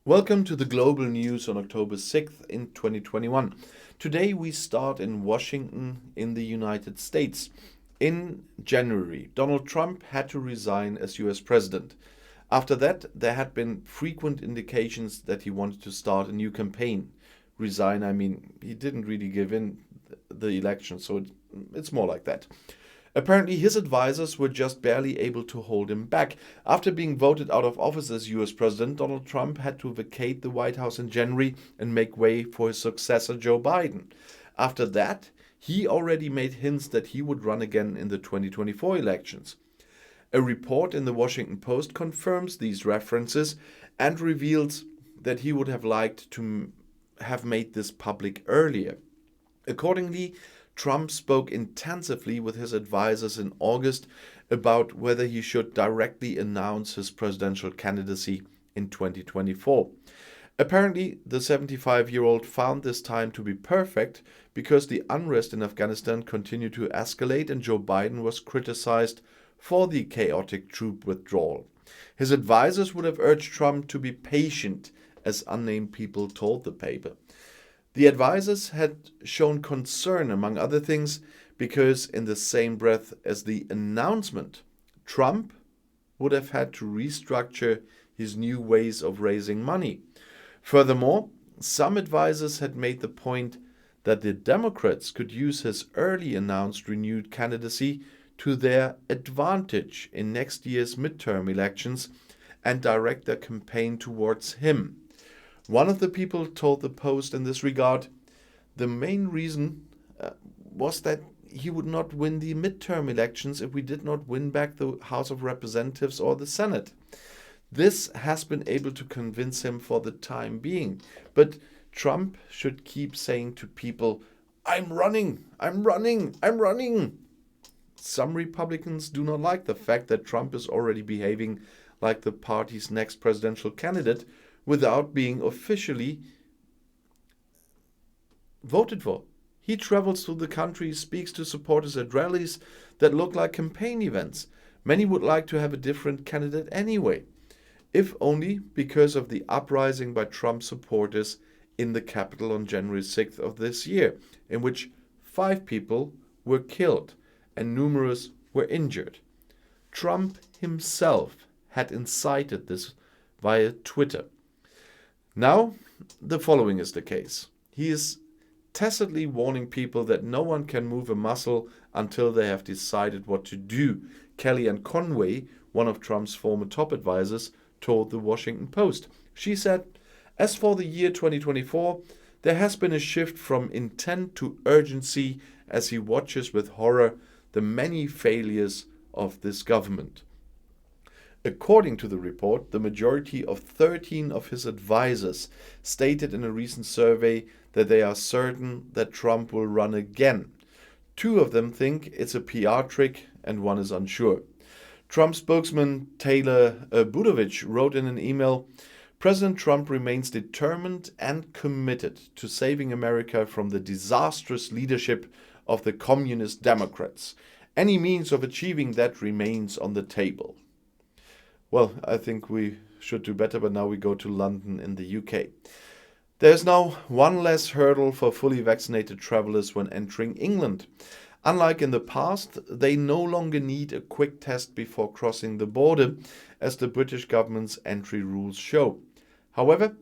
Welcome to the global news on October 6th in 2021. Today we start in Washington in the United States. In January, Donald Trump had to resign as US president. After that, there had been frequent indications that he wanted to start a new campaign. Resign, he didn't really give in the election, so it's more like that. Apparently, his advisors were just barely able to hold him back. After being voted out of office as US president, Donald Trump had to vacate the White House in January and make way for his successor, Joe Biden. After that, he already made hints that he would run again in the 2024 elections. A report in the Washington Post confirms these references and reveals that he would have liked to have made this public earlier. Accordingly, Trump spoke intensively with his advisors in August about whether he should directly announce his presidential candidacy in 2024. Apparently, the 75-year-old found this time to be perfect because the unrest in Afghanistan continued to escalate and Joe Biden was criticized for the chaotic troop withdrawal. His advisors would have urged Trump to be patient, as unnamed people told the paper. The advisors had shown concern, among other things, because in the same breath as the announcement, Trump would have had to restructure his new ways of raising money. Furthermore, some advisors had made the point that the Democrats could use his early announced renewed candidacy to their advantage in next year's midterm elections and direct their campaign towards him. One of the people told the Post in this regard, the main reason was that he would not win the midterm elections if we did not win back the House of Representatives or the Senate. This has been able to convince him for the time being. But Trump should keep saying to people, I'm running. Some Republicans do not like the fact that Trump is already behaving like the party's next presidential candidate without being officially voted for. He travels through the country, speaks to supporters at rallies that look like campaign events. Many would like to have a different candidate anyway, if only because of the uprising by Trump supporters in the Capitol on January 6th of this year, in which 5 people were killed and numerous were injured. Trump himself had incited this via Twitter. Now, the following is the case. He is tacitly warning people that no one can move a muscle until they have decided what to do. Kellyanne Conway, one of Trump's former top advisors, told the Washington Post. She said, as for the year 2024, there has been a shift from intent to urgency as he watches with horror the many failures of this government. According to the report, the majority of 13 of his advisors stated in a recent survey that they are certain that Trump will run again. 2 of them think it's a PR trick and 1 is unsure. Trump spokesman Taylor Budovich wrote in an email, President Trump remains determined and committed to saving America from the disastrous leadership of the communist Democrats. Any means of achieving that remains on the table. Well, I think we should do better, but now we go to London in the UK. There's now one less hurdle for fully vaccinated travelers when entering England. Unlike in the past, they no longer need a quick test before crossing the border, as the British government's entry rules show. However,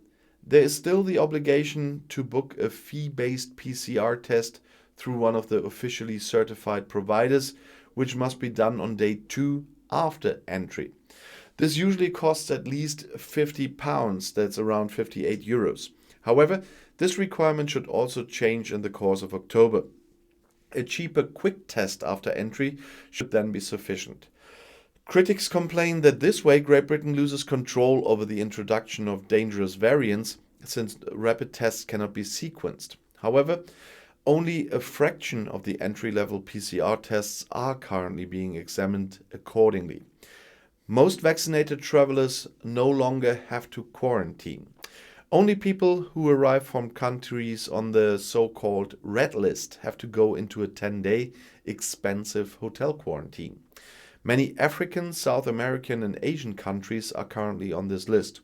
there is still the obligation to book a fee-based PCR test through one of the officially certified providers, which must be done on day 2 after entry. This usually costs at least £50, that's around 58 euros. However, this requirement should also change in the course of October. A cheaper quick test after entry should then be sufficient. Critics complain that this way Great Britain loses control over the introduction of dangerous variants, since rapid tests cannot be sequenced. However, only a fraction of the entry-level PCR tests are currently being examined accordingly. Most vaccinated travelers no longer have to quarantine. Only people who arrive from countries on the so-called red list have to go into a 10-day expensive hotel quarantine. Many African, South American and Asian countries are currently on this list.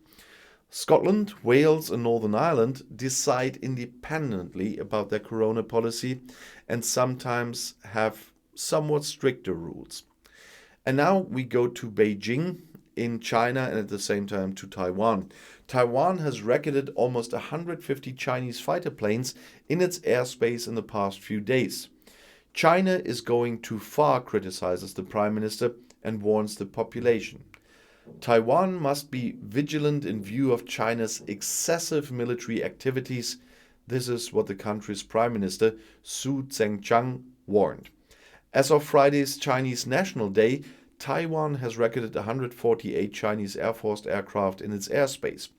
Scotland, Wales, and Northern Ireland decide independently about their corona policy and sometimes have somewhat stricter rules. And now we go to Beijing in China and at the same time to Taiwan. Taiwan has recorded almost 150 Chinese fighter planes in its airspace in the past few days. China is going too far, criticizes the Prime Minister and warns the population. Taiwan must be vigilant in view of China's excessive military activities. This is what the country's Prime Minister, Su Tseng-chang, warned. As of Friday's Chinese National Day, Taiwan has recorded 148 Chinese Air Force aircraft in its airspace.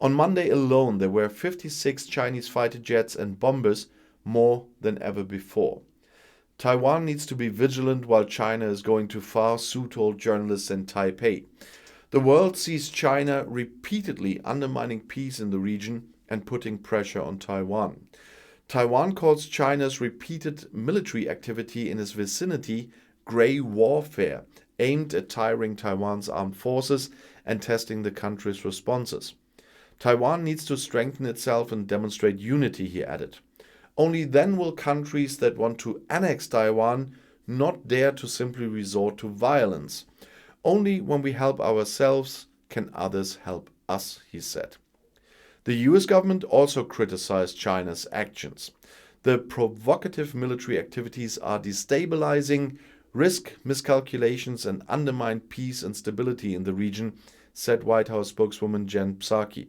On Monday alone, there were 56 Chinese fighter jets and bombers, more than ever before. Taiwan needs to be vigilant while China is going too far, Su told journalists in Taipei. The world sees China repeatedly undermining peace in the region and putting pressure on Taiwan. Taiwan calls China's repeated military activity in its vicinity grey warfare, aimed at tiring Taiwan's armed forces and testing the country's responses. Taiwan needs to strengthen itself and demonstrate unity, he added. Only then will countries that want to annex Taiwan not dare to simply resort to violence. Only when we help ourselves can others help us, he said. The US government also criticized China's actions. The provocative military activities are destabilizing, risk miscalculations and undermine peace and stability in the region, said White House spokeswoman Jen Psaki.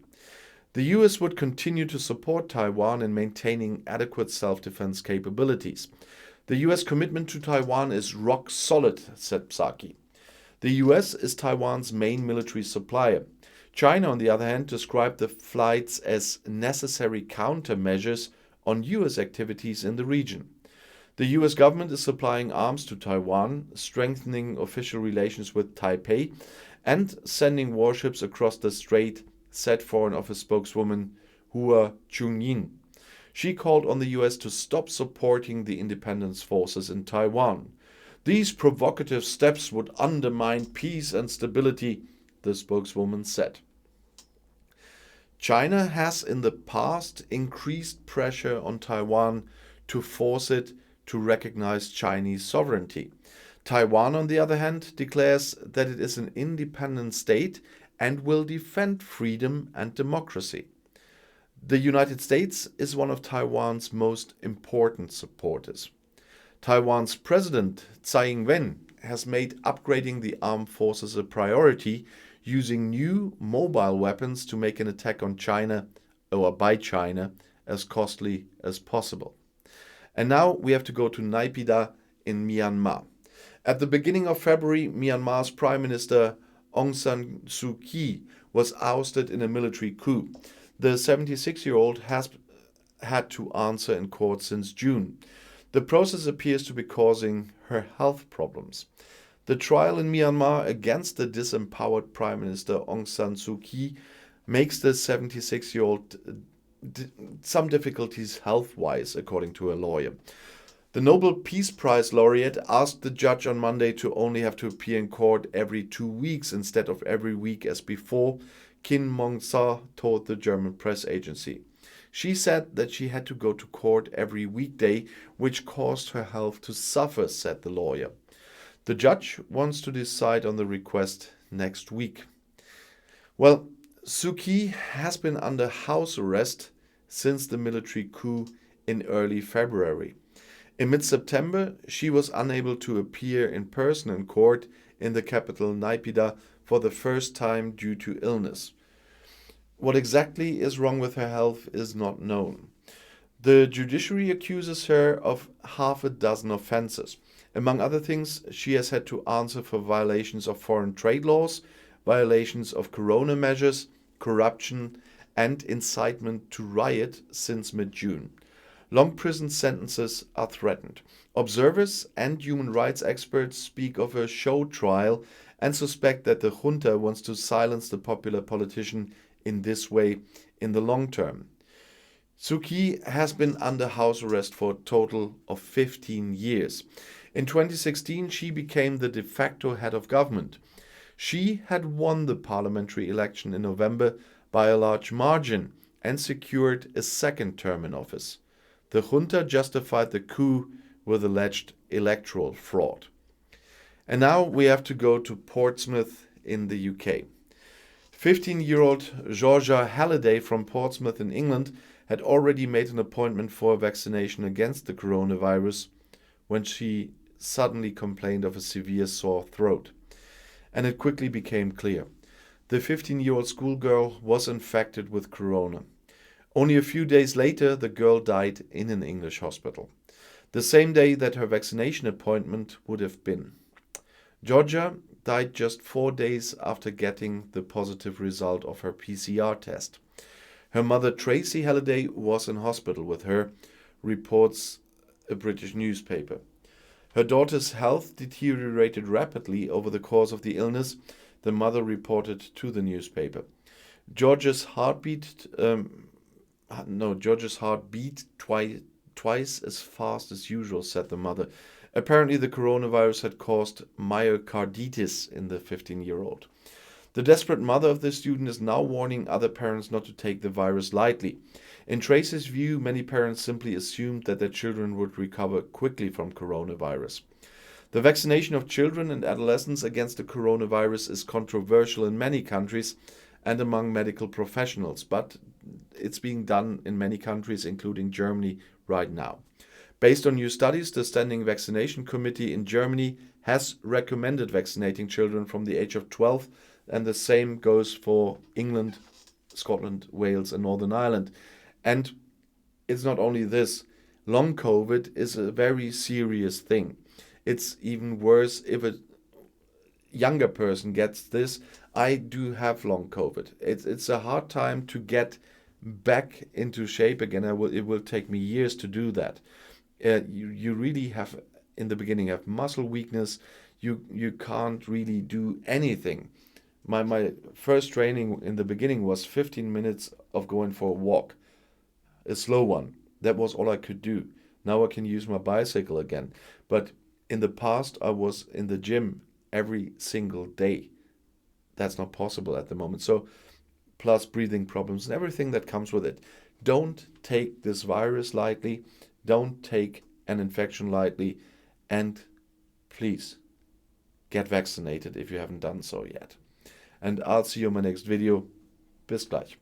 The US would continue to support Taiwan in maintaining adequate self-defense capabilities. The US commitment to Taiwan is rock solid, said Psaki. The US is Taiwan's main military supplier. China, on the other hand, described the flights as necessary countermeasures on US activities in the region. The US government is supplying arms to Taiwan, strengthening official relations with Taipei, and sending warships across the strait, said Foreign Office spokeswoman Hua Chunying. She called on the US to stop supporting the independence forces in Taiwan. These provocative steps would undermine peace and stability, the spokeswoman said. China has in the past increased pressure on Taiwan to force it to recognize Chinese sovereignty. Taiwan, on the other hand, declares that it is an independent state and will defend freedom and democracy. The United States is one of Taiwan's most important supporters. Taiwan's President Tsai Ing-wen has made upgrading the armed forces a priority, using new mobile weapons to make an attack on China or by China as costly as possible. And now we have to go to Naypyidaw in Myanmar. At the beginning of February, Myanmar's Prime Minister Aung San Suu Kyi was ousted in a military coup. The 76-year-old has had to answer in court since June. The process appears to be causing her health problems. The trial in Myanmar against the disempowered Prime Minister Aung San Suu Kyi makes the 76-year-old some difficulties health-wise, according to a lawyer. The Nobel Peace Prize laureate asked the judge on Monday to only have to appear in court every 2 weeks instead of every week as before, Kim Mong-sa told the German press agency. She said that she had to go to court every weekday, which caused her health to suffer, said the lawyer. The judge wants to decide on the request next week. Well, Suu Kyi has been under house arrest since the military coup in early February. In mid-September, she was unable to appear in person in court in the capital Naypyidaw for the first time due to illness. What exactly is wrong with her health is not known. The judiciary accuses her of half a dozen offenses. Among other things, she has had to answer for violations of foreign trade laws, violations of corona measures, corruption, and incitement to riot since mid-June. Long prison sentences are threatened. Observers and human rights experts speak of a show trial and suspect that the junta wants to silence the popular politician in this way in the long term. Suu Kyi has been under house arrest for a total of 15 years. In 2016, she became the de facto head of government. She had won the parliamentary election in November by a large margin and secured a second term in office. The junta justified the coup with alleged electoral fraud. And now we have to go to Portsmouth in the UK. 15-year-old Georgia Halliday from Portsmouth in England had already made an appointment for a vaccination against the coronavirus when she suddenly complained of a severe sore throat. And it quickly became clear. The 15-year-old schoolgirl was infected with corona. Only a few days later, the girl died in an English hospital, the same day that her vaccination appointment would have been. Georgia died just 4 days after getting the positive result of her PCR test. Her mother, Tracy Halliday, was in hospital with her, reports a British newspaper. Her daughter's health deteriorated rapidly over the course of the illness, the mother reported to the newspaper. George's heart beat twice as fast as usual, said the mother. Apparently the coronavirus had caused myocarditis in the 15-year-old. The desperate mother of the student is now warning other parents not to take the virus lightly. In Tracy's view, many parents simply assumed that their children would recover quickly from coronavirus. The vaccination of children and adolescents against the coronavirus is controversial in many countries and among medical professionals, but it's being done in many countries, including Germany, right now. Based on new studies, the Standing Vaccination Committee in Germany has recommended vaccinating children from the age of 12, and the same goes for England, Scotland, Wales, and Northern Ireland. And it's not only this. Long COVID is a very serious thing. It's even worse if a younger person gets this. I do have long COVID. It's a hard time to get back into shape again. It will take me years to do that. You really have, in the beginning, have muscle weakness. You can't really do anything. My first training in the beginning was 15 minutes of going for a walk, a slow one. That was all I could do. Now I can use my bicycle again. But in the past, I was in the gym every single day. That's not possible at the moment. So, plus breathing problems and everything that comes with it. Don't take this virus lightly. Don't take an infection lightly. And please, get vaccinated if you haven't done so yet. And I'll see you in my next video. Bis gleich.